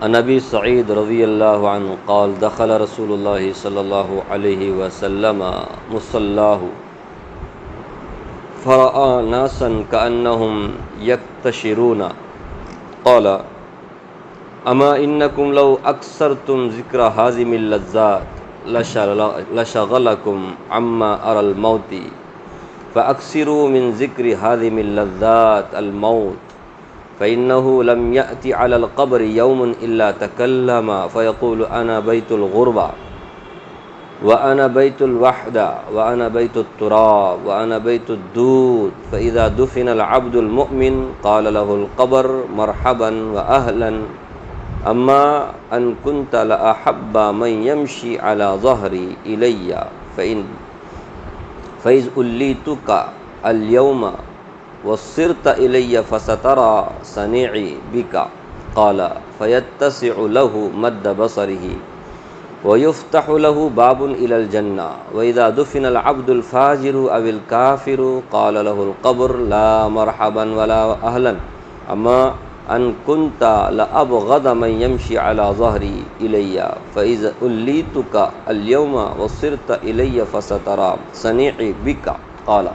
عن ابی سعید رضی اللہ عنہ قال دخل رسول اللہ صلی اللہ علیہ وسلم مصلاہ فرأى ناسا كأنهم يكتشرون قال اما انکم لو اکثرتم ذکر حازم اللذات لشغلکم عما اری الموت فاکثروا من ذکر حازم اللذات الموت فإنه لم يأت على القبر يوم إلا تكلم فيقول أنا بيت الغربة وأنا بيت الوحدة وأنا بيت التراب وأنا بيت الدود فإذا دفن العبد المؤمن قال له القبر مرحبا وأهلا أما أن كنت لأحب من يمشي على ظهري إلي فإذ أليتك اليوم وصرت إلي فسترى صنيعي بك قال فيتسع له مد بصره ويفتح له باب إلى الجنة وإذا دفن العبد الفاجر أو الكافر قال له القبر لا مرحبا ولا أهلا أما أن كنت لأبغض من يمشي على ظهري إلي فإذا أليتك اليوم وصرت إلي فسترى صنيعي بك قال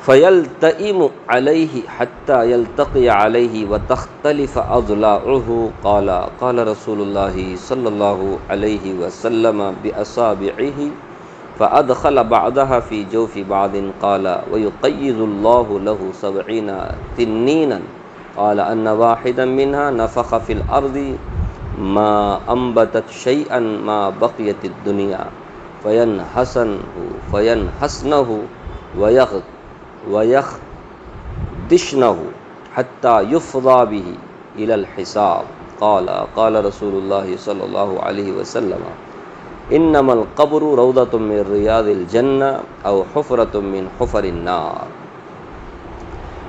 فيلتئم عليه حتى يلتقي عليه وتختلف أضلاعه قال رسول الله صلى الله عليه وسلم بأصابعه فأدخل بعضها في جوف بعض قال ويقيض الله له 70 تنينا قال أن واحدا منها نفخ في الأرض ما أنبتت شيئا ما بقيت الدنيا فينحسنه ويخدشنه حتى يفضى به إلى الحساب قال رسول الله صلى الله عليه وسلم إنما القبر روضة من رياض الجنة أو حفرة من حفر النار۔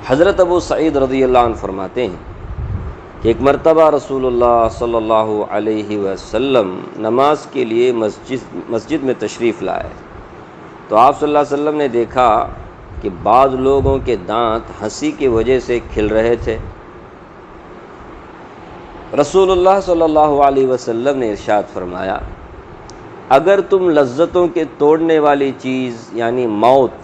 حضرت ابو سعید رضی اللہ عنہ فرماتے ہیں کہ ایک مرتبہ رسول اللہ صلی اللہ علیہ وسلم نماز کے لیے مسجد میں تشریف لائے تو آپ صلی اللہ علیہ وسلم نے دیکھا کہ بعض لوگوں کے دانت ہنسی کی وجہ سے کھل رہے تھے۔ رسول اللہ صلی اللہ علیہ وسلم نے ارشاد فرمایا اگر تم لذتوں کے توڑنے والی چیز یعنی موت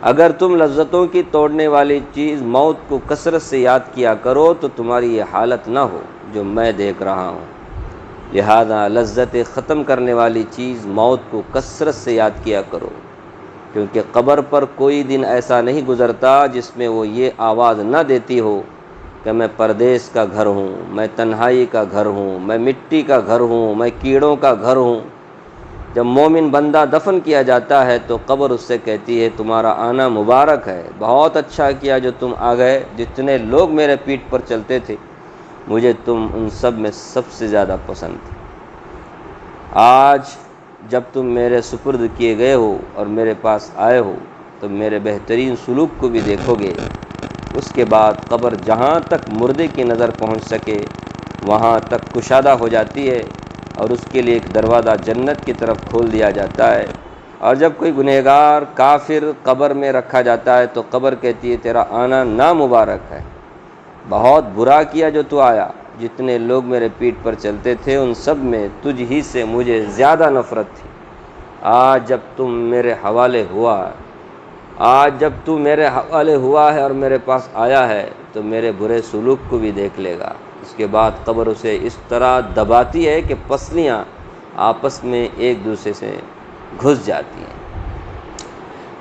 اگر تم لذتوں کی توڑنے والی چیز موت کو کثرت سے یاد کیا کرو تو تمہاری یہ حالت نہ ہو جو میں دیکھ رہا ہوں، لہذا لذت ختم کرنے والی چیز موت کو کثرت سے یاد کیا کرو، کیونکہ قبر پر کوئی دن ایسا نہیں گزرتا جس میں وہ یہ آواز نہ دیتی ہو کہ میں پردیس کا گھر ہوں، میں تنہائی کا گھر ہوں، میں مٹی کا گھر ہوں، میں کیڑوں کا گھر ہوں۔ جب مومن بندہ دفن کیا جاتا ہے تو قبر اس سے کہتی ہے تمہارا آنا مبارک ہے، بہت اچھا کیا جو تم آ گئے، جتنے لوگ میرے پیٹھ پر چلتے تھے مجھے تم ان سب میں سب سے زیادہ پسند تھے، آج جب تم میرے سپرد کیے گئے ہو اور میرے پاس آئے ہو تو میرے بہترین سلوک کو بھی دیکھو گے۔ اس کے بعد قبر جہاں تک مردے کی نظر پہنچ سکے وہاں تک کشادہ ہو جاتی ہے اور اس کے لیے ایک دروازہ جنت کی طرف کھول دیا جاتا ہے، اور جب کوئی گنہگار کافر قبر میں رکھا جاتا ہے تو قبر کہتی ہے تیرا آنا نامبارک ہے، بہت برا کیا جو تو آیا، جتنے لوگ میرے پیٹھ پر چلتے تھے ان سب میں تجھ ہی سے مجھے زیادہ نفرت تھی، آج جب تو میرے حوالے ہوا ہے اور میرے پاس آیا ہے تو میرے برے سلوک کو بھی دیکھ لے گا۔ اس کے بعد قبر اسے اس طرح دباتی ہے کہ پسلیاں آپس میں ایک دوسرے سے گھس جاتی ہیں۔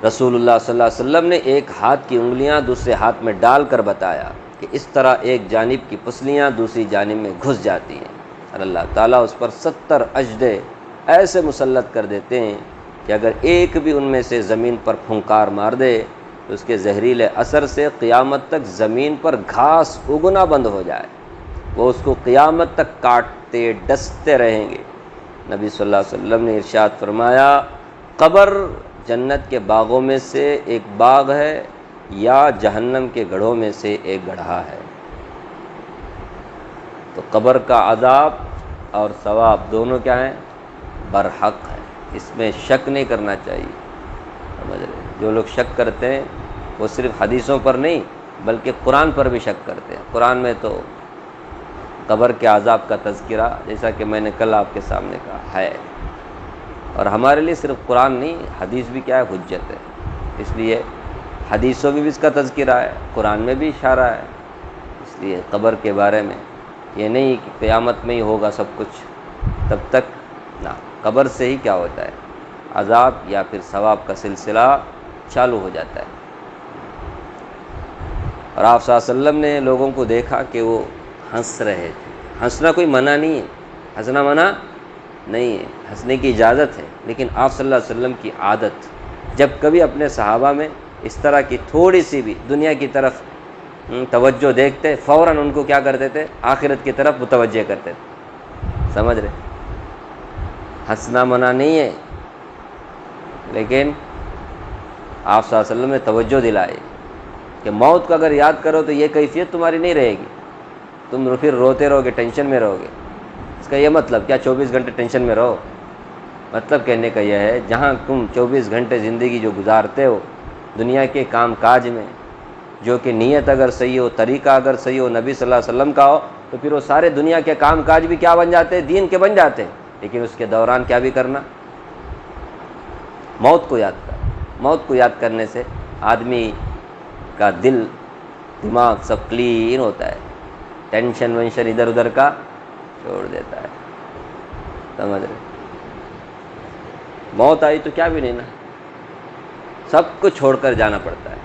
رسول اللہ صلی اللہ علیہ وسلم نے ایک ہاتھ کی انگلیاں دوسرے ہاتھ میں ڈال کر بتایا کہ اس طرح ایک جانب کی پسلیاں دوسری جانب میں گھس جاتی ہیں اور اللہ تعالیٰ اس پر 70 اجدے ایسے مسلط کر دیتے ہیں کہ اگر ایک بھی ان میں سے زمین پر پھنکار مار دے تو اس کے زہریلے اثر سے قیامت تک زمین پر گھاس اگنا بند ہو جائے، وہ اس کو قیامت تک کاٹتے ڈستے رہیں گے۔ نبی صلی اللہ علیہ وسلم نے ارشاد فرمایا قبر جنت کے باغوں میں سے ایک باغ ہے یا جہنم کے گڑھوں میں سے ایک گڑھا ہے۔ تو قبر کا عذاب اور ثواب دونوں کیا ہیں؟ برحق ہے، اس میں شک نہیں کرنا چاہیے۔ سمجھ رہے؟ جو لوگ شک کرتے ہیں وہ صرف حدیثوں پر نہیں بلکہ قرآن پر بھی شک کرتے ہیں۔ قرآن میں تو قبر کے عذاب کا تذکرہ، جیسا کہ میں نے کل آپ کے سامنے کہا، ہے، اور ہمارے لیے صرف قرآن نہیں، حدیث بھی کیا ہے، حجت ہے۔ اس لیے حدیثوں میں بھی اس کا تذکرہ ہے، قرآن میں بھی اشارہ ہے۔ اس لیے قبر کے بارے میں یہ نہیں کہ قیامت میں ہی ہوگا سب کچھ، تب تک نہ، قبر سے ہی کیا ہوتا ہے، عذاب یا پھر ثواب کا سلسلہ چالو ہو جاتا ہے۔ اور آپ صلی اللہ علیہ وسلم نے لوگوں کو دیکھا کہ وہ ہنس رہے تھے۔ ہنسنا کوئی منع نہیں ہے، ہنسنا منع نہیں ہے، ہنسنے کی اجازت ہے، لیکن آپ صلی اللہ علیہ وسلم کی عادت، جب کبھی اپنے صحابہ میں اس طرح کی تھوڑی سی بھی دنیا کی طرف توجہ دیکھتے، فوراً ان کو کیا کرتے تھے، آخرت کی طرف متوجہ کرتے تھے۔ سمجھ رہے؟ ہنسنا منع نہیں ہے، لیکن آپ صلی اللہ علیہ وسلم نے توجہ دلائی کہ موت کو اگر یاد کرو تو یہ کیفیت تمہاری نہیں رہے گی، تم پھر روتے رہو گے، ٹینشن میں رہو گے۔ اس کا یہ مطلب کیا 24 گھنٹے ٹینشن میں رہو؟ مطلب کہنے کا یہ ہے، جہاں تم 24 گھنٹے زندگی جو گزارتے ہو دنیا کے کام کاج میں، جو کہ نیت اگر صحیح ہو، طریقہ اگر صحیح ہو، نبی صلی اللہ علیہ وسلم کا ہو، تو پھر وہ سارے دنیا کے کام کاج بھی کیا بن جاتے ہیں، دین کے بن جاتے ہیں۔ لیکن اس کے دوران کیا بھی کرنا، موت کو یاد کر۔ موت کو یاد کرنے سے آدمی کا دل دماغ سب کلین ہوتا ہے، ٹینشن ونشن ادھر ادھر کا چھوڑ دیتا ہے۔ سمجھ رہے؟ موت آئی تو کیا بھی نہیں نا، سب کو چھوڑ کر جانا پڑتا ہے۔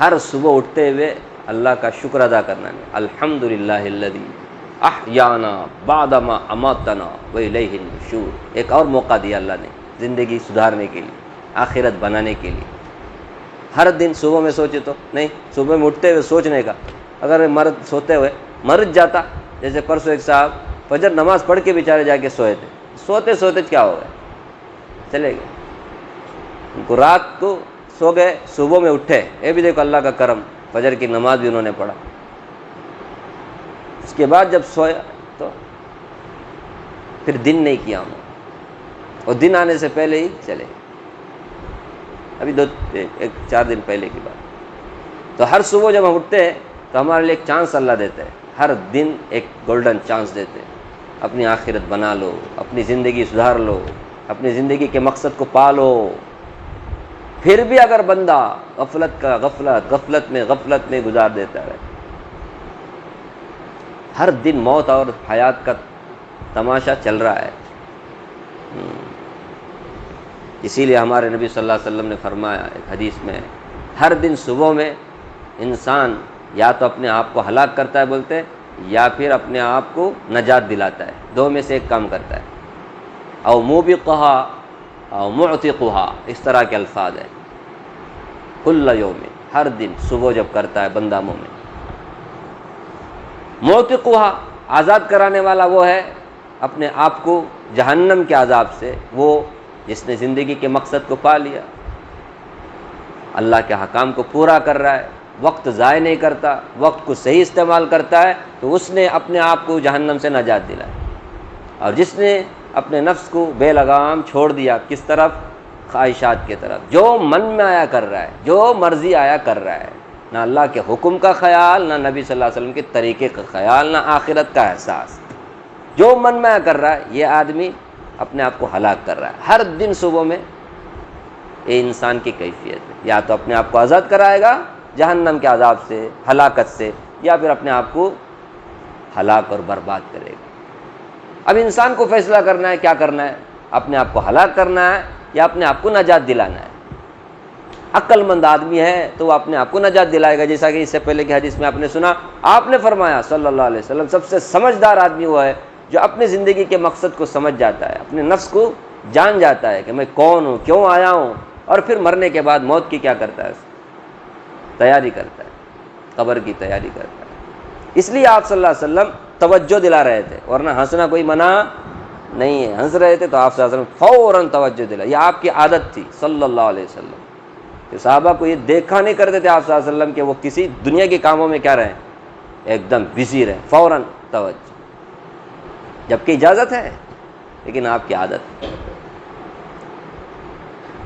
ہر صبح اٹھتے ہوئے اللہ کا شکر ادا کرنا ہے، الحمدللہ الذی احیانا بعدما اماتنا والیہ النشور۔ ایک اور موقع دیا اللہ نے زندگی سدھارنے کے لیے، آخرت بنانے کے لیے۔ ہر دن صبح میں سوچے تو نہیں، صبح میں اٹھتے ہوئے سوچنے کا، اگر مرد سوتے ہوئے مرد جاتا، جیسے پرسوں ایک صاحب فجر نماز پڑھ کے بیچارے جا کے سوئے تھے، سوتے سوتے کیا ہو گئے، چلے گئے، ان کو رات کو سو گئے، صبح میں اٹھے، یہ بھی دیکھو اللہ کا کرم، فجر کی نماز بھی انہوں نے پڑھا۔ اس کے بعد جب سویا تو پھر دن نہیں کیا انہوں نے، اور دن آنے سے پہلے ہی چلے گئے۔ ابھی 4 دن پہلے کی بات۔ تو ہر صبح جب ہم اٹھتے ہیں تو ہمارے لیے ایک چانس اللہ دیتا ہے، ہر دن ایک گولڈن چانس دیتے ہیں، اپنی آخرت بنا لو، اپنی زندگی سدھار لو، اپنی زندگی کے مقصد کو پالو۔ پھر بھی اگر بندہ غفلت میں گزار دیتا ہے، ہر دن موت اور حیات کا تماشا چل رہا ہے۔ اسی لیے ہمارے نبی صلی اللہ علیہ وسلم نے فرمایا ایک حدیث میں، ہر دن صبح میں انسان یا تو اپنے آپ کو ہلاک کرتا ہے بولتے ہیں، یا پھر اپنے آپ کو نجات دلاتا ہے، دو میں سے ایک کام کرتا ہے، او موبقھا او معتقھا، اس طرح کے الفاظ ہیں۔ کل یوم، ہر دن صبح جب کرتا ہے بندہ مومن۔ معتقھا، آزاد کرانے والا وہ ہے اپنے آپ کو جہنم کے عذاب سے، وہ جس نے زندگی کے مقصد کو پا لیا، اللہ کے حکام کو پورا کر رہا ہے، وقت ضائع نہیں کرتا، وقت کو صحیح استعمال کرتا ہے، تو اس نے اپنے آپ کو جہنم سے نجات دلائی۔ اور جس نے اپنے نفس کو بے لگام چھوڑ دیا، کس طرف؟ خواہشات کی طرف، جو من میں آیا کر رہا ہے، جو مرضی آیا کر رہا ہے، نہ اللہ کے حکم کا خیال، نہ نبی صلی اللہ علیہ وسلم کے طریقے کا خیال، نہ آخرت کا احساس، جو من میں آیا کر رہا ہے، یہ آدمی اپنے آپ کو ہلاک کر رہا ہے۔ ہر دن صبح میں یہ انسان کی کیفیت ہے، یا تو اپنے آپ کو آزاد کرائے گا جہنم کے عذاب سے، ہلاکت سے، یا پھر اپنے آپ کو ہلاک اور برباد کرے گا۔ اب انسان کو فیصلہ کرنا ہے کیا کرنا ہے، اپنے آپ کو ہلاک کرنا ہے یا اپنے آپ کو نجات دلانا ہے۔ عقل مند آدمی ہے تو وہ اپنے آپ کو نجات دلائے گا، جیسا کہ اس سے پہلے کی حدیث میں آپ نے سنا، آپ نے فرمایا صلی اللہ علیہ وسلم، سب سے سمجھدار آدمی وہ ہے جو اپنی زندگی کے مقصد کو سمجھ جاتا ہے، اپنے نفس کو جان جاتا ہے کہ میں کون ہوں، کیوں آیا ہوں، اور پھر مرنے کے بعد موت کی کیا کرتا ہے، تیاری کرتا ہے، قبر کی تیاری کرتا ہے۔ اس لیے آپ صلی اللہ علیہ وسلم توجہ دلا رہے تھے، ورنہ ہنسنا کوئی منع نہیں ہے۔ ہنس رہے تھے تو آپ صلی اللہ علیہ وسلم فوراً توجہ دلا، یہ آپ کی عادت تھی صلی اللہ علیہ وسلم، کہ صحابہ کو یہ دیکھا نہیں کرتے تھے آپ صلی اللہ علیہ وسلم کہ وہ کسی دنیا کے کاموں میں کیا رہیں، ایک دم بزی رہیں، فوراً توجہ، جبکہ اجازت ہے لیکن آپ کی عادت ہے۔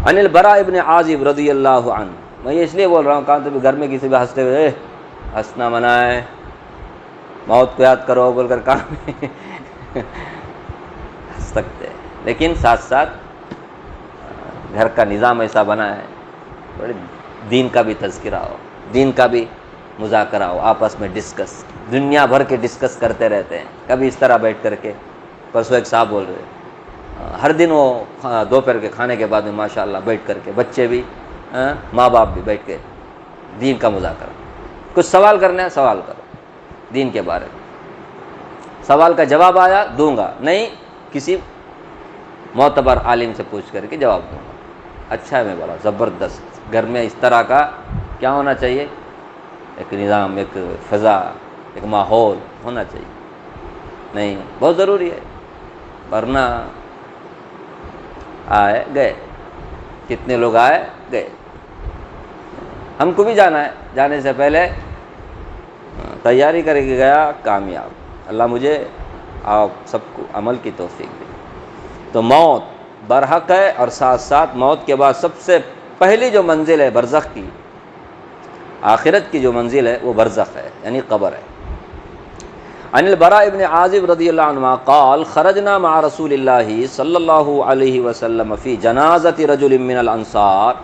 عن البراء ابن عازب رضی اللہ عنہ میں یہ اس لیے بول رہا ہوں، کہاں تو بھی گھر میں کسی بھی ہنستے ہوئے ہنسنا منع ہے، موت کو یاد کرو بول کر کام ہنس سکتے ہیں، لیکن ساتھ ساتھ گھر کا نظام ایسا بنا ہے، بڑے دین کا بھی تذکرہ ہو، دین کا بھی مذاکرہ ہو، آپس میں ڈسکس، دنیا بھر کے ڈسکس کرتے رہتے ہیں، کبھی اس طرح بیٹھ کر کے۔ پرسوں ایک صاحب بول رہے ہر دن وہ دوپہر کے کھانے کے بعد میں ماشاءاللہ بیٹھ کر کے، بچے بھی ماں باپ بھی بیٹھ کے دین کا مذاکرہ، کچھ سوال کرنا ہے سوال کرو دین کے بارے میں، سوال کا جواب آیا دوں گا، نہیں کسی معتبر عالم سے پوچھ کر کے جواب دوں گا۔ اچھا ہے، میں بولا زبردست، گھر میں اس طرح کا کیا ہونا چاہیے، ایک نظام، ایک فضا، ایک ماحول ہونا چاہیے، نہیں بہت ضروری ہے، ورنہ آئے گئے، کتنے لوگ آئے گئے۔ ہم کو بھی جانا ہے، جانے سے پہلے تیاری کر کے گیا کامیاب۔ اللہ مجھے آپ سب کو عمل کی توفیق دے۔ تو موت برحق ہے، اور ساتھ ساتھ موت کے بعد سب سے پہلی جو منزل ہے برزخ کی، آخرت کی جو منزل ہے وہ برزخ ہے، یعنی قبر ہے۔ عن البراء ابن عازب رضی اللہ عنہ قال خرجنا مع رسول اللہ صلی اللہ علیہ وسلم فی جنازۃ رجل من الانصار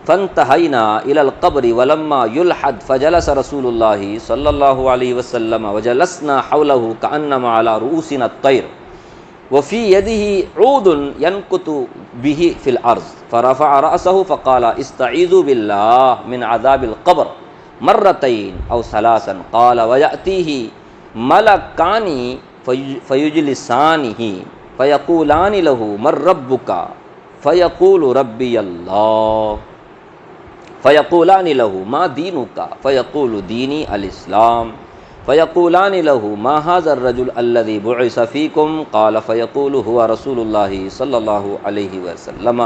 فانتہینا الی القبر ولما یلحد فجلس رسول اللہ صلی اللہ علیہ وسلم وجلسنا حولہ کأنما علی رؤوسنا الطیر وفی یدہ عود ینکت بہ فی الارض فرفع رأسہ فقال استعیذوا باللہ من عذاب القبر مرتین او ثلاثا قال ویأتیہ ملکانی فیجلسانہ فیقولان لہ من ربک فیقول ربی اللہ فیقولان لہ ما دینک فیقول دینی الاسلام فیقولان لہ ما ھذا الرجل الذی بعث فیکم قال فیقول هو رسول اللہ صلی اللہ علیہ وسلم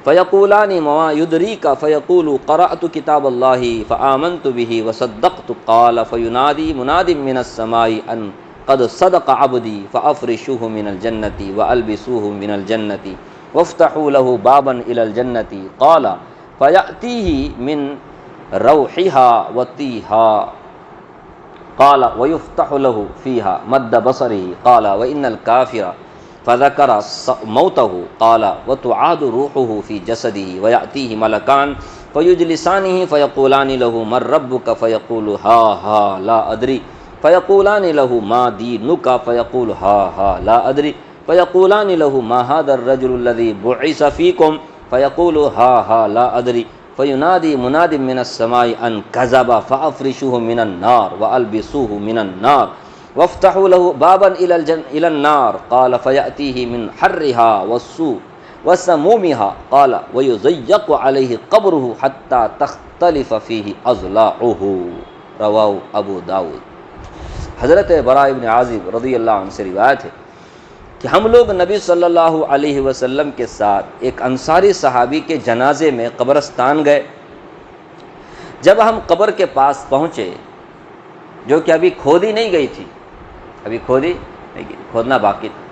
فیقولان ما یدریک فیقول قرأت کتاب اللہ فآمنت به وصدقت قال فینادی مناد من السماء ان قد صدق عبدی فافرشوه من الجنة والبسوه من الجنة وافتحوا له بابا الى الجنة قال فیأتیہ من روحها وطیها قال ويفتح له فيها مد بصره قال وإن الكافر فذكر موته قال وتعاد روحه في جسده ويأتيه ملكان فيجلسانه فيقولان له من ربك فيقول ها ها لا أدري فيقولان له ما دينك فيقول ها ها لا أدري فيقولان له ما هذا الرجل الذي بعث فيكم فيقول ها ها لا أدري فینادی مناد من السماء ان کذب فافرشوه من النار والبسوه من النار وافتحوا له بابا الى النار قال فیأتیہ من حرها والسوء وسمومها قال ویضیق علیہ قبره حتى تختلف فیہ اضلاعه رواہ ابو داود۔ حضرت براء ابن عازب رضی اللہ عنہ سے روایت ہے کہ ہم لوگ نبی صلی اللہ علیہ وسلم کے ساتھ ایک انصاری صحابی کے جنازے میں قبرستان گئے۔ جب ہم قبر کے پاس پہنچے، جو کہ ابھی کھودی نہیں گئی تھی، ابھی کھودی نہیں گئی، کھودنا باقی تھا،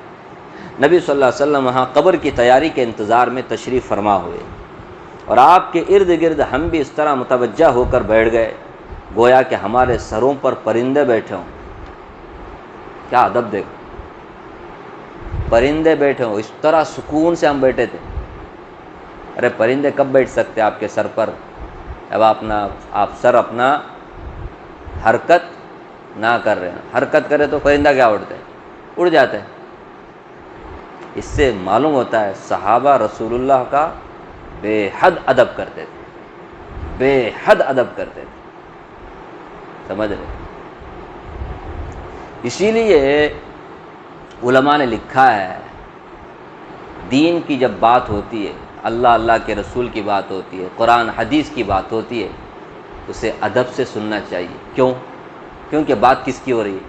نبی صلی اللہ علیہ وسلم وہاں قبر کی تیاری کے انتظار میں تشریف فرما ہوئے، اور آپ کے ارد گرد ہم بھی اس طرح متوجہ ہو کر بیٹھ گئے گویا کہ ہمارے سروں پر پرندے بیٹھے ہوں۔ کیا ادب دیکھو، پرندے بیٹھے ہوں، اس طرح سکون سے ہم بیٹھے تھے۔ ارے پرندے کب بیٹھ سکتے آپ کے سر پر؟ اب آپ سر اپنا حرکت نہ کر رہے ہیں، حرکت کرے تو پرندہ کیا اڑتے ہیں؟ اڑ جاتے ہیں۔ اس سے معلوم ہوتا ہے صحابہ رسول اللہ کا بے حد ادب کرتے تھے، بے حد ادب کرتے تھے، سمجھ رہے؟ اسی لیے علماء نے لکھا ہے، دین کی جب بات ہوتی ہے، اللہ اللہ کے رسول کی بات ہوتی ہے، قرآن حدیث کی بات ہوتی ہے، اسے ادب سے سننا چاہیے۔ کیوں؟ کیونکہ بات کس کی ہو رہی ہے؟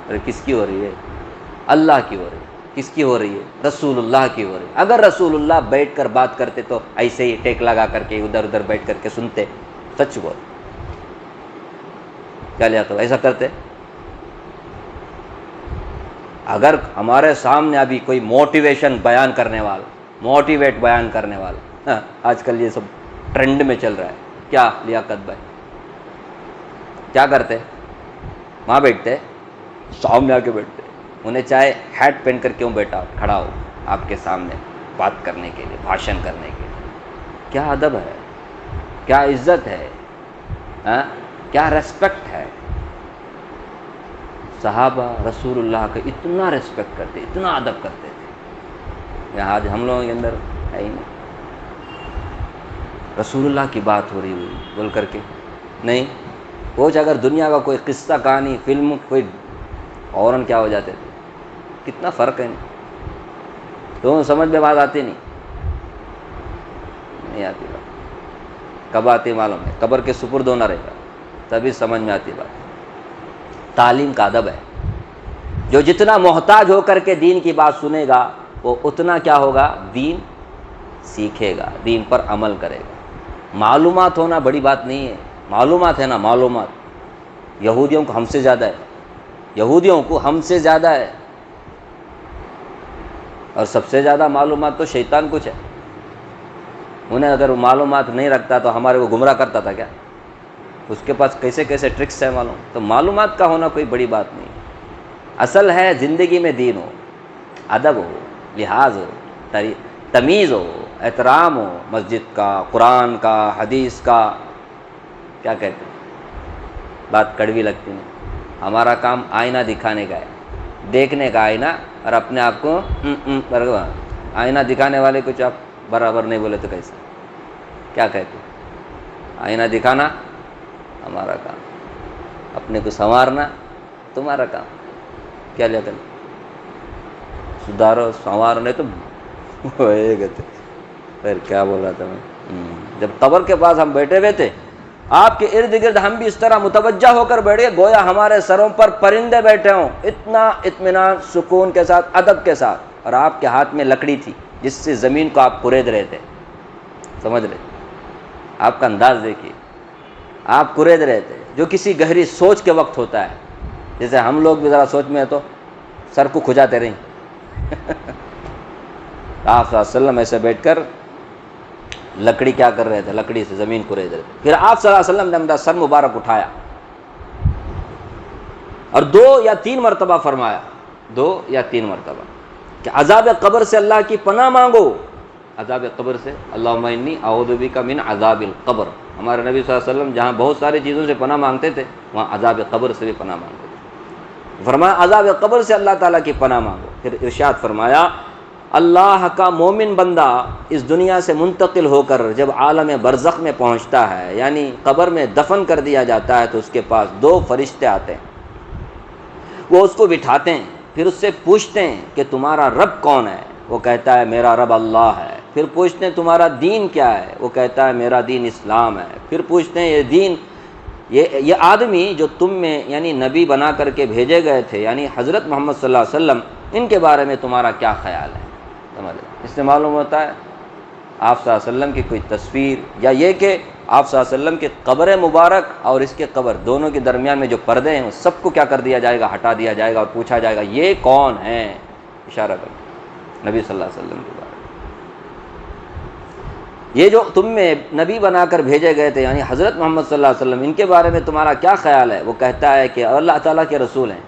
ارے کس کی ہو رہی ہے؟ اللہ کی ہو رہی ہے۔ کس کی ہو رہی ہے؟ رسول اللہ کی ہو رہی ہے۔ اگر رسول اللہ بیٹھ کر بات کرتے تو ایسے ہی ٹیک لگا کر کے ادھر ادھر بیٹھ کر کے سنتے؟ سچ بول، کیا لیا تو ایسا کرتے؟ اگر ہمارے سامنے ابھی کوئی موٹیویشن بیان کرنے والا، موٹیویٹ بیان کرنے والا، آج کل یہ سب ٹرینڈ میں چل رہا ہے. کیا لیاقت بھائی کیا کرتے؟ وہاں بیٹھتے سامنے آ کے بیٹھتے. انہیں چاہے ہیٹ پہن کر کیوں بیٹھا کھڑا ہو آپ کے سامنے بات کرنے کے لیے، بھاشن کرنے کے لیے. کیا ادب ہے، کیا عزت ہے، کیا ریسپیکٹ ہے. صحابہ رسول اللہ کا اتنا ریسپیکٹ کرتے، اتنا ادب کرتے تھے. آج ہم لوگوں کے اندر ہے ہی نہیں. رسول اللہ کی بات ہو رہی ہوئی بول کر کے نہیں. وہ اگر دنیا کا کوئی قصہ کہانی فلم کوئی فوراً کیا ہو جاتے تھے. کتنا فرق ہے. تو سمجھ میں بات آتی نہیں آتی بات. کب آتی معلوم ہے؟ قبر کے سپرد ہونا رہے گا تبھی سمجھ میں آتی بات. تعلیم کا ادب ہے. جو جتنا محتاج ہو کر کے دین کی بات سنے گا وہ اتنا کیا ہوگا؟ دین سیکھے گا، دین پر عمل کرے گا. معلومات ہونا بڑی بات نہیں ہے. معلومات ہے نا، معلومات یہودیوں کو ہم سے زیادہ ہے. یہودیوں کو ہم سے زیادہ ہے. اور سب سے زیادہ معلومات تو شیطان کچھ ہے. انہیں اگر وہ معلومات نہیں رکھتا تو ہمارے کو گمراہ کرتا تھا کیا؟ اس کے پاس کیسے کیسے ٹرکس ہیں معلوم. تو معلومات کا ہونا کوئی بڑی بات نہیں. اصل ہے زندگی میں دین ہو، ادب ہو، لحاظ ہو، تمیز ہو، احترام ہو، مسجد کا، قرآن کا، حدیث کا. کیا کہتے ہیں؟ بات کڑوی لگتی نہیں. ہمارا کام آئینہ دکھانے کا ہے، دیکھنے کا آئینہ، اور اپنے آپ کو آئینہ دکھانے والے کچھ آپ برابر نہیں بولے تو کیسے؟ کیا کہتے ہیں؟ آئینہ دکھانا ہمارا کام، اپنے کو سنوارنا تمہارا کام. کیا لیا کریں؟ سدھارو سنوارو نہیں تو کہتے. پھر کیا بول رہا تھا میں؟ جب قبر کے پاس ہم بیٹھے ہوئے تھے آپ کے ارد گرد ہم بھی اس طرح متوجہ ہو کر بیٹھے گویا ہمارے سروں پر پرندے بیٹھے ہوں. اتنا اطمینان، سکون کے ساتھ، ادب کے ساتھ. اور آپ کے ہاتھ میں لکڑی تھی جس سے زمین کو آپ کورید رہے تھے. سمجھ رہے؟ آپ کا انداز دیکھیے. آپ کورید رہے تھے جو کسی گہری سوچ کے وقت ہوتا ہے. جیسے ہم لوگ بھی ذرا سوچ میں ہے تو سر کو کھجاتے رہیں. آپ صلی اللہ علیہ وسلم ایسے بیٹھ کر لکڑی کیا کر رہے تھے؟ لکڑی سے زمین کو رید رہے تھے. پھر آپ صلی اللہ علیہ وسلم نے اپنا سر مبارک اٹھایا اور 2 یا 3 مرتبہ فرمایا، 2 یا 3 مرتبہ کہ عذاب قبر سے اللہ کی پناہ مانگو. عذاب قبر سے اللہم انی اعوذ بک من عذاب القبر. ہمارے نبی صلی اللہ علیہ وسلم جہاں بہت ساری چیزوں سے پناہ مانگتے تھے وہاں عذاب قبر سے بھی پناہ مانگتے تھے. فرمایا عذاب قبر سے اللہ تعالیٰ کی پناہ مانگو. پھر ارشاد فرمایا اللہ کا مومن بندہ اس دنیا سے منتقل ہو کر جب عالم برزخ میں پہنچتا ہے، یعنی قبر میں دفن کر دیا جاتا ہے، تو اس کے پاس 2 فرشتے آتے ہیں. وہ اس کو بٹھاتے ہیں، پھر اس سے پوچھتے ہیں کہ تمہارا رب کون ہے؟ وہ کہتا ہے میرا رب اللہ ہے. پھر پوچھتے ہیں تمہارا دین کیا ہے؟ وہ کہتا ہے میرا دین اسلام ہے. پھر پوچھتے ہیں یہ دین یہ آدمی جو تم میں یعنی نبی بنا کر کے بھیجے گئے تھے، یعنی حضرت محمد صلی اللہ علیہ وسلم، ان کے بارے میں تمہارا کیا خیال ہے؟ اس سے معلوم ہوتا ہے آپ صلی اللہ علیہ وسلم کی کوئی تصویر، یا یہ کہ آپ صلی اللہ علیہ وسلم کی قبر مبارک اور اس کے قبر دونوں کے درمیان میں جو پردے ہیں وہ سب کو کیا کر دیا جائے گا؟ ہٹا دیا جائے گا اور پوچھا جائے گا یہ کون ہیں؟ اشارہ کر نبی صلی اللہ علیہ وسلم کے بارے میں. یہ جو تم میں نبی بنا کر بھیجے گئے تھے یعنی حضرت محمد صلی اللہ علیہ وسلم، ان کے بارے میں تمہارا کیا خیال ہے؟ وہ کہتا ہے کہ اللہ تعالیٰ کے رسول ہیں.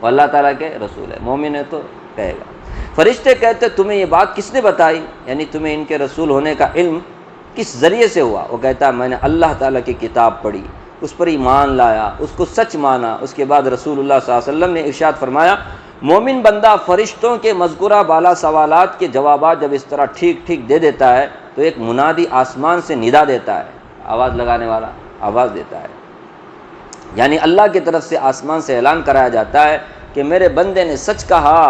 وہ اللہ تعالیٰ کے رسول ہے. مومن ہے تو کہے گا. فرشتے کہتے تمہیں یہ بات کس نے بتائی؟ یعنی تمہیں ان کے رسول ہونے کا علم کس ذریعے سے ہوا؟ وہ کہتا ہے میں نے اللہ تعالیٰ کی کتاب پڑھی، اس پر ایمان لایا، اس کو سچ مانا. اس کے بعد رسول اللہ صلی اللہ علیہ وسلم نے ارشاد فرمایا مومن بندہ فرشتوں کے مذکورہ بالا سوالات کے جوابات جب اس طرح ٹھیک ٹھیک دے دیتا ہے تو ایک منادی آسمان سے ندا دیتا ہے، آواز لگانے والا آواز دیتا ہے، یعنی اللہ کی طرف سے آسمان سے اعلان کرایا جاتا ہے کہ میرے بندے نے سچ کہا،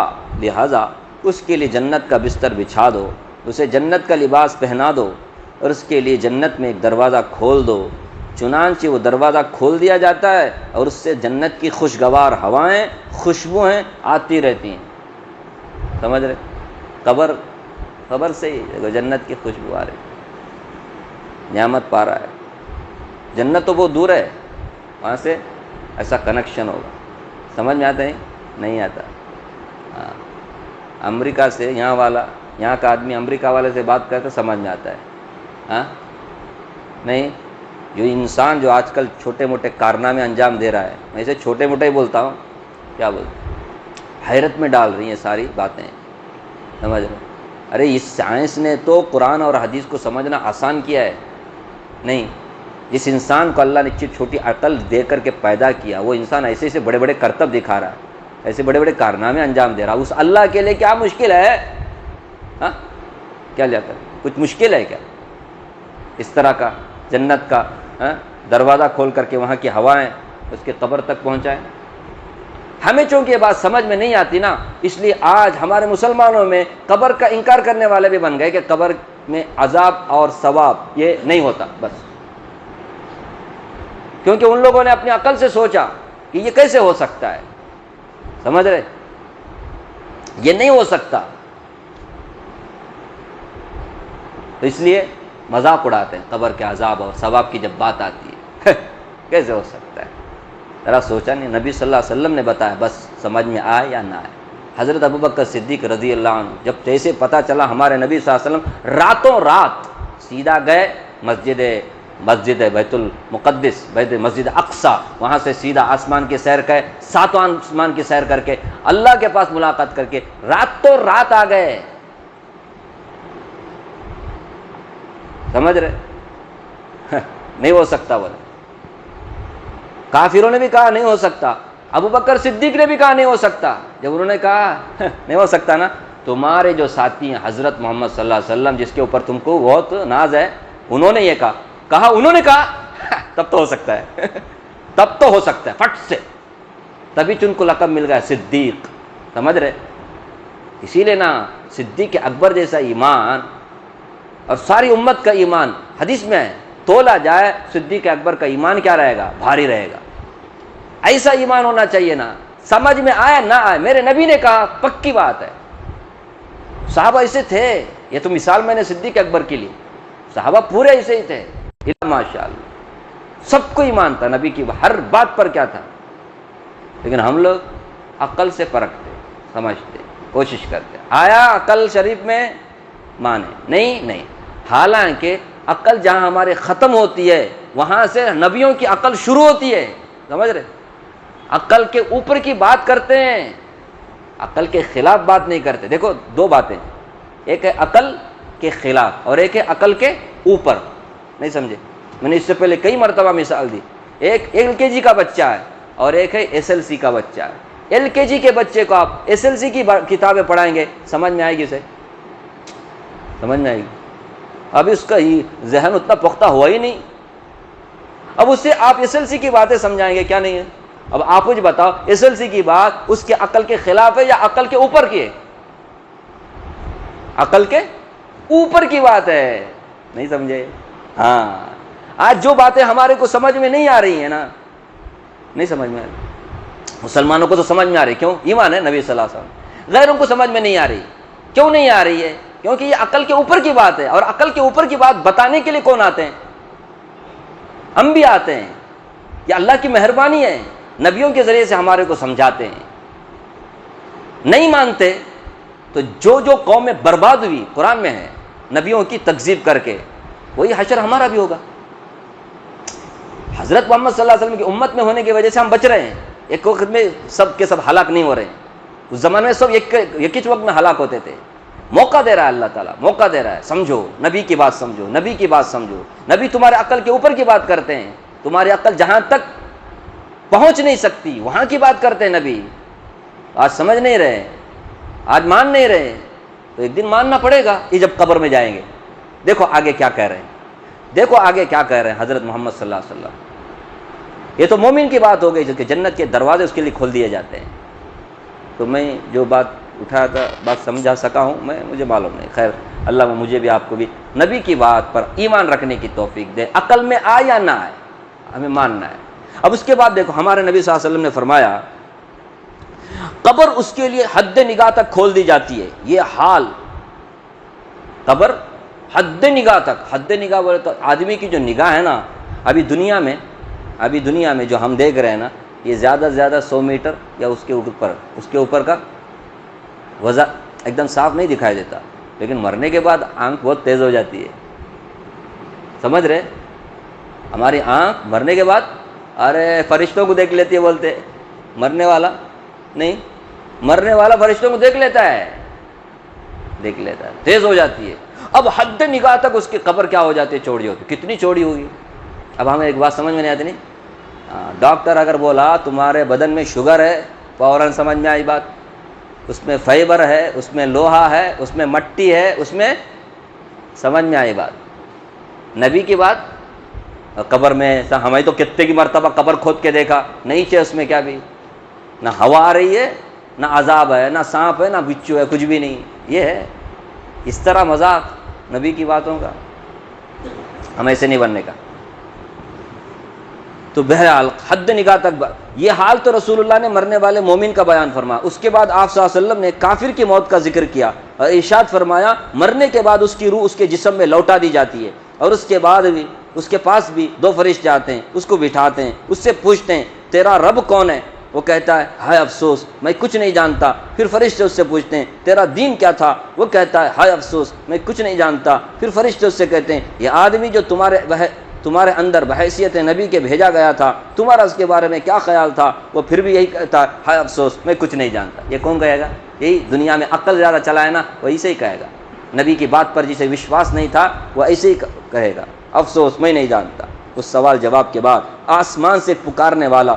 لہذا اس کے لیے جنت کا بستر بچھا دو، اسے جنت کا لباس پہنا دو اور اس کے لیے جنت میں ایک دروازہ کھول دو. چنانچہ وہ دروازہ کھول دیا جاتا ہے اور اس سے جنت کی خوشگوار ہوائیں، خوشبوئیں آتی رہتی ہیں. سمجھ رہے؟ قبر سے ہی جنت کی خوشبو آ رہی، نعمت پا رہا ہے. جنت تو بہت دور ہے، وہاں سے ایسا کنیکشن ہوگا. سمجھ میں آتا ہے؟ نہیں آتا. ہاں، امریکہ سے یہاں کا آدمی امریکہ والے سے بات کرتا سمجھ میں آتا ہے. ہاں، نہیں، جو انسان جو آج کل چھوٹے موٹے کارنامے انجام دے رہا ہے، میں اسے چھوٹے موٹے ہی بولتا ہوں، کیا بولتا ہوں، حیرت میں ڈال رہی ہیں ساری باتیں، سمجھ رہے؟ ارے اس سائنس نے تو قرآن اور حدیث کو سمجھنا آسان کیا ہے. نہیں، جس انسان کو اللہ نے چھوٹی عقل دے کر کے پیدا کیا، وہ انسان ایسے ایسے بڑے بڑے کرتب دکھا رہا ہے، ایسے بڑے بڑے کارنامے انجام دے رہا ہے. اس اللہ کے لیے کیا مشکل ہے؟ ہاں، کیا جاتا ہے؟ کچھ مشکل ہے کیا؟ اس طرح کا جنت کا دروازہ کھول کر کے وہاں کی ہوائیں اس کے قبر تک پہنچائیں. ہمیں چونکہ یہ بات سمجھ میں نہیں آتی نا، اس لیے آج ہمارے مسلمانوں میں قبر کا انکار کرنے والے بھی بن گئے کہ قبر میں عذاب اور ثواب یہ نہیں ہوتا. بس کیونکہ ان لوگوں نے اپنی عقل سے سوچا کہ یہ کیسے ہو سکتا ہے، سمجھ رہے؟ یہ نہیں ہو سکتا، تو اس لیے مذاق اڑاتے ہیں قبر کے عذاب اور ثواب کی جب بات آتی ہے. کیسے ہو سکتا ہے؟ ذرا سوچا نہیں؟ نبی صلی اللہ علیہ وسلم نے بتایا، بس سمجھ میں آئے یا نہ آئے. حضرت ابوبکر صدیق رضی اللہ عنہ جب جیسے پتہ چلا ہمارے نبی صلی اللہ علیہ وسلم راتوں رات سیدھا گئے مسجد بیت المقدس، مسجد اقصی، وہاں سے سیدھا آسمان کی سیر کر، ساتواں آسمان کی سیر کر کے اللہ کے پاس ملاقات کر کے راتوں رات آ گئے. سمجھ رہے؟ نہیں ہو سکتا. بولے کافروں نے بھی کہا نہیں ہو سکتا، ابو بکر صدیق نے بھی کہا نہیں ہو سکتا. جب انہوں نے کہا نہیں ہو سکتا نا، تمہارے جو ساتھی ہیں حضرت محمد صلی اللہ علیہ وسلم جس کے اوپر تم کو بہت ناز ہے، انہوں نے یہ کہا انہوں نے کہا تب تو ہو سکتا ہے. تب تو ہو سکتا ہے فٹ سے، تبھی ان کو لقب مل گیا صدیق. سمجھ رہے؟ اسی لیے نا صدیق اکبر جیسا ایمان اور ساری امت کا ایمان حدیث میں ہے، تولا جائے صدیق اکبر کا ایمان کیا رہے گا؟ بھاری رہے گا. ایسا ایمان ہونا چاہیے نا، سمجھ میں آئے نہ آئے، میرے نبی نے کہا پکی بات ہے. صحابہ ایسے تھے، یہ تو مثال میں نے صدیق اکبر کے لیے، صحابہ پورے ایسے ہی تھے. ماشاء اللہ سب کو ایمان تھا نبی کی ہر بات پر کیا تھا. لیکن ہم لوگ عقل سے پرکھتے، سمجھتے، کوشش کرتے. آیا عقل شریف میں مانے؟ نہیں. حالانکہ عقل جہاں ہمارے ختم ہوتی ہے وہاں سے نبیوں کی عقل شروع ہوتی ہے. سمجھ رہے؟ عقل کے اوپر کی بات کرتے ہیں، عقل کے خلاف بات نہیں کرتے. دیکھو دو باتیں، ایک ہے عقل کے خلاف اور ایک ہے عقل کے اوپر. نہیں سمجھے؟ میں نے اس سے پہلے کئی مرتبہ مثال دی. ایک LKG کا بچہ ہے اور ایک ہے SLC کا بچہ ہے. LKG کے بچے کو آپ SLC کی کتابیں پڑھائیں گے، سمجھ میں آئے گی؟ اسے سمجھ میں آئے گی؟ ابھی اس کا ذہن اتنا پختہ ہوا ہی نہیں. اب اس سے آپ SLC کی باتیں سمجھائیں گے کیا؟ نہیں ہے. اب آپ مجھے بتاؤ SLC کی بات اس کے عقل کے خلاف ہے یا عقل کے اوپر کی ہے؟ عقل کے اوپر کی بات ہے. نہیں سمجھے؟ ہاں، آج جو باتیں ہمارے کو سمجھ میں نہیں آ رہی ہیں نا، نہیں سمجھ میں آ رہی. مسلمانوں کو تو سمجھ میں آ رہی، کیوں؟ ایمان ہے نبی صلی اللہ علیہ وسلم. غیروں کو سمجھ میں نہیں آ رہی. کیوں نہیں آ رہی ہے؟ کیونکہ یہ عقل کے اوپر کی بات ہے، اور عقل کے اوپر کی بات بتانے کے لیے کون آتے ہیں؟ ہم بھی آتے ہیں. یہ اللہ کی مہربانی ہے، نبیوں کے ذریعے سے ہمارے کو سمجھاتے ہیں. نہیں مانتے تو جو قومیں برباد ہوئی قرآن میں ہے نبیوں کی تکذیب کر کے، وہی حشر ہمارا بھی ہوگا. حضرت محمد صلی اللہ علیہ وسلم کی امت میں ہونے کی وجہ سے ہم بچ رہے ہیں. ایک وقت میں سب کے سب ہلاک نہیں ہو رہے ہیں. اس زمانے میں سب ایک ہی وقت میں ہلاک ہوتے تھے. موقع دے رہا ہے اللہ تعالیٰ، موقع دے رہا ہے. سمجھو نبی کی بات، سمجھو نبی کی بات سمجھو. نبی تمہارے عقل کے اوپر کی بات کرتے ہیں، تمہاری عقل جہاں تک پہنچ نہیں سکتی وہاں کی بات کرتے ہیں نبی. آج سمجھ نہیں رہے، آج مان نہیں رہے، تو ایک دن ماننا پڑے گا یہ جب قبر میں جائیں گے. دیکھو آگے کیا کہہ رہے ہیں، دیکھو آگے کیا کہہ رہے ہیں حضرت محمد صلی اللہ علیہ وسلم. یہ تو مومن کی بات ہو گئی کہ جنت کے دروازے اس کے لیے کھول دیے جاتے ہیں. تو میں جو بات اٹھایا تھا، بات سمجھا سکا ہوں میں، مجھے معلوم نہیں. خیر اللہ مجھے بھی آپ کو بھی نبی کی بات پر ایمان رکھنے کی توفیق دے. عقل میں آئے یا نہ آئے ہمیں ماننا ہے. اب اس کے بعد دیکھو ہمارے نبی صلی اللہ علیہ وسلم نے فرمایا قبر اس کے لیے حد نگاہ تک کھول دی جاتی ہے. یہ حال قبر حد نگاہ تک، حد نگاہ بولے تو آدمی کی جو نگاہ ہے نا، ابھی دنیا میں جو ہم دیکھ رہے ہیں نا، یہ زیادہ سے زیادہ 100 میٹر یا اس کے اوپر کا وضع ایک دم صاف نہیں دکھائی دیتا. لیکن مرنے کے بعد آنکھ بہت تیز ہو جاتی ہے. سمجھ رہے؟ ہماری آنکھ مرنے کے بعد ارے فرشتوں کو دیکھ لیتی ہے، بولتے مرنے والا نہیں، مرنے والا فرشتوں کو دیکھ لیتا ہے، دیکھ لیتا ہے، تیز ہو جاتی ہے۔ اب حد نگاہ تک اس کی قبر کیا ہو جاتی ہے، چوڑی ہوتی، کتنی چوڑی ہوگی۔ اب ہمیں ایک بات سمجھ میں نہیں آتی، نہیں ڈاکٹر اگر بولا تمہارے بدن میں شوگر ہے، فوراً سمجھ میں آئی بات، اس میں فائبر ہے، اس میں لوہا ہے، اس میں مٹی ہے، اس میں سمجھ میں آئی بات۔ نبی کی بات قبر میں ہمیں تو کتنے کی مرتبہ قبر کھود کے دیکھا، نہیں چاہے اس میں کیا بھی، نہ ہوا آ رہی ہے، نہ عذاب ہے، نہ سانپ ہے، نہ بچو ہے، کچھ بھی نہیں۔ یہ ہے اس طرح مذاق نبی کی باتوں کا، ہم ایسے نہیں بننے کا۔ تو بہرحال حد نگاہ تک یہ حال تو رسول اللہ نے مرنے والے مومن کا بیان فرمایا۔ اس کے بعد آپ صلی اللہ علیہ وسلم نے کافر کی موت کا ذکر کیا اور ارشاد فرمایا مرنے کے بعد اس کی روح اس کے جسم میں لوٹا دی جاتی ہے، اور اس کے بعد بھی اس کے پاس بھی دو فرشتے آتے ہیں، اس کو بٹھاتے ہیں، اس سے پوچھتے ہیں تیرا رب کون ہے؟ وہ کہتا ہے ہائے افسوس میں کچھ نہیں جانتا۔ پھر فرشتے اس سے پوچھتے ہیں تیرا دین کیا تھا؟ وہ کہتا ہے ہائے افسوس میں کچھ نہیں جانتا۔ پھر فرشتے اس سے کہتے ہیں یہ آدمی جو تمہارے اندر بحیثیت نبی کے بھیجا گیا تھا، تمہارا اس کے بارے میں کیا خیال تھا؟ وہ پھر بھی یہی کہتا ہے ہائے افسوس میں کچھ نہیں جانتا۔ یہ کون کہے گا؟ یہی دنیا میں عقل زیادہ چلا ہے نا، وہ ایسے ہی کہے گا۔ نبی کی بات پر جسے وشواس نہیں تھا وہ ایسے ہی کہے گا افسوس میں نہیں جانتا۔ اس سوال جواب کے بعد آسمان سے پکارنے والا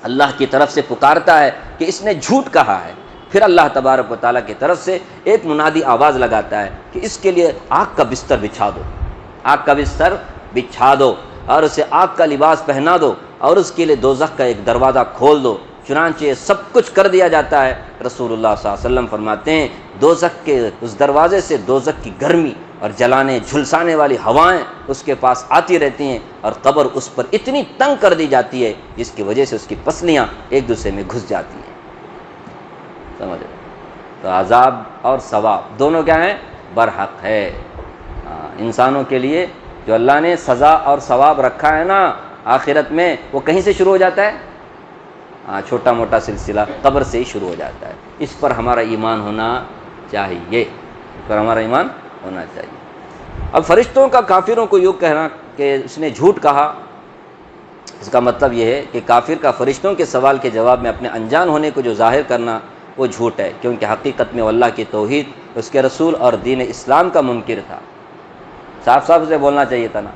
اللہ کی طرف سے پکارتا ہے کہ اس نے جھوٹ کہا ہے۔ پھر اللہ تبارک و تعالیٰ کی طرف سے ایک منادی آواز لگاتا ہے کہ اس کے لیے آگ کا بستر بچھا دو، آگ کا بستر بچھا دو، اور اسے آگ کا لباس پہنا دو، اور اس کے لیے دوزخ کا ایک دروازہ کھول دو۔ چنانچہ یہ سب کچھ کر دیا جاتا ہے۔ رسول اللہ صلی اللہ علیہ وسلم فرماتے ہیں دوزخ کے اس دروازے سے دوزخ کی گرمی اور جلانے جھلسانے والی ہوائیں اس کے پاس آتی رہتی ہیں، اور قبر اس پر اتنی تنگ کر دی جاتی ہے جس کی وجہ سے اس کی پسلیاں ایک دوسرے میں گھس جاتی ہیں۔ سمجھ رہے؟ تو عذاب اور ثواب دونوں کیا ہیں؟ برحق ہے۔ انسانوں کے لیے جو اللہ نے سزا اور ثواب رکھا ہے نا آخرت میں، وہ کہیں سے شروع ہو جاتا ہے؟ چھوٹا موٹا سلسلہ قبر سے ہی شروع ہو جاتا ہے۔ اس پر ہمارا ایمان ہونا چاہیے، اس پر ہمارا ایمان ہونا چاہیے۔ اب فرشتوں کا کافروں کو یوں کہنا کہ اس نے جھوٹ کہا، اس کا مطلب یہ ہے کہ کافر کا فرشتوں کے سوال کے جواب میں اپنے انجان ہونے کو جو ظاہر کرنا وہ جھوٹ ہے، کیونکہ حقیقت میں وہ اللہ کی توحید، اس کے رسول اور دین اسلام کا منکر تھا۔ صاف صاف اسے بولنا چاہیے تھا نا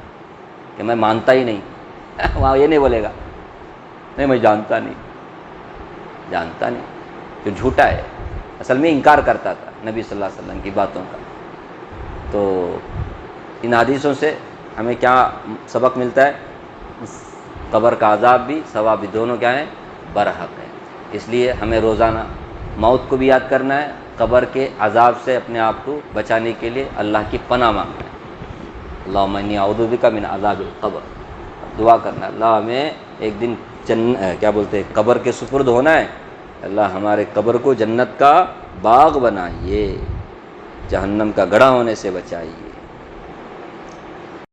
کہ میں مانتا ہی نہیں، وہاں یہ نہیں بولے گا نہیں میں جانتا نہیں، جانتا نہیں، جو جھوٹا ہے، اصل میں انکار کرتا تھا نبی صلی اللہ علیہ وسلم کی باتوں کا۔ تو ان حدیثوں سے ہمیں کیا سبق ملتا ہے؟ قبر کا عذاب بھی ثواب بھی دونوں کیا ہیں؟ برحق ہیں۔ اس لیے ہمیں روزانہ موت کو بھی یاد کرنا ہے، قبر کے عذاب سے اپنے آپ کو بچانے کے لیے اللہ کی پناہ مانگنا ہے۔ اللہم انی اعوذ بک من عذاب القبر، دعا کرنا ہے اللہ ہمیں ایک دن کیا بولتے ہیں قبر کے سپرد ہونا ہے، اللہ ہمارے قبر کو جنت کا باغ بنائیے، جہنم کا گڑھا ہونے سے بچائیے۔